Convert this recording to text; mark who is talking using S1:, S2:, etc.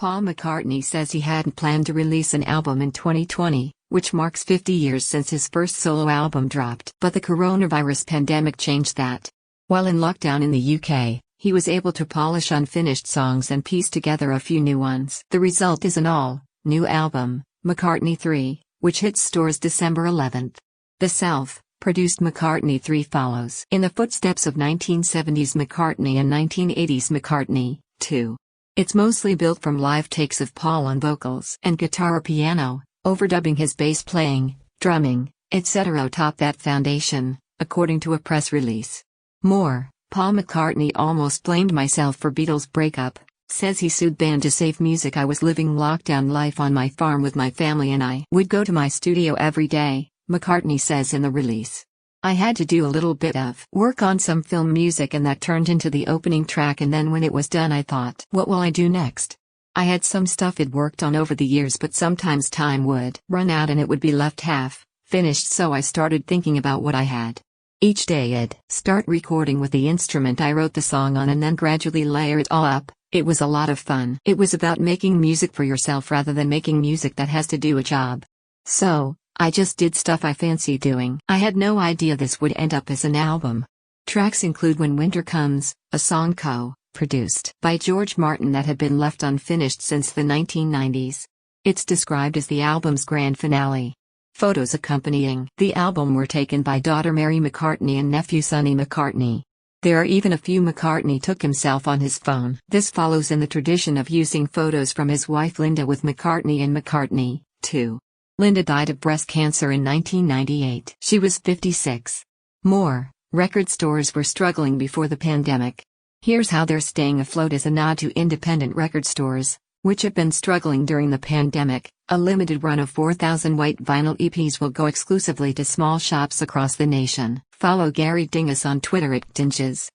S1: Paul McCartney says he hadn't planned to release an album in 2020, which marks 50 years since his first solo album dropped. But the coronavirus pandemic changed that. While in lockdown in the UK, he was able to polish unfinished songs and piece together a few new ones. The result is an all-new album, McCartney III, which hits stores December 11th. The self-produced McCartney III follows in the footsteps of 1970s McCartney and 1980s McCartney II. It's mostly built from live takes of Paul on vocals and guitar or piano, overdubbing his bass playing, drumming, etc. atop that foundation, according to a press release. More, Paul McCartney almost blamed myself for Beatles' breakup, says he sued band to save music. I was living lockdown life on my farm with my family and I would go to my studio every day, McCartney says in the release. I had to do a little bit of work on some film music and that turned into the opening track, and then when it was done I thought, what will I do next? I had some stuff I'd worked on over the years, but sometimes time would run out and it would be left half finished, so I started thinking about what I had. Each day I'd start recording with the instrument I wrote the song on and then gradually layer it all up. It was a lot of fun. It was about making music for yourself rather than making music that has to do a job. So, I just did stuff I fancy doing. I had no idea this would end up as an album. Tracks include When Winter Comes, a song co-produced by George Martin that had been left unfinished since the 1990s. It's described as the album's grand finale. Photos accompanying the album were taken by daughter Mary McCartney and nephew Sonny McCartney. There are even a few McCartney took himself on his phone. This follows in the tradition of using photos from his wife Linda with McCartney and McCartney II. Linda died of breast cancer in 1998. She was 56. More, record stores were struggling before the pandemic. Here's how they're staying afloat as a nod to independent record stores, which have been struggling during the pandemic. A limited run of 4,000 white vinyl EPs will go exclusively to small shops across the nation. Follow Gary Dingus on Twitter @Dinges.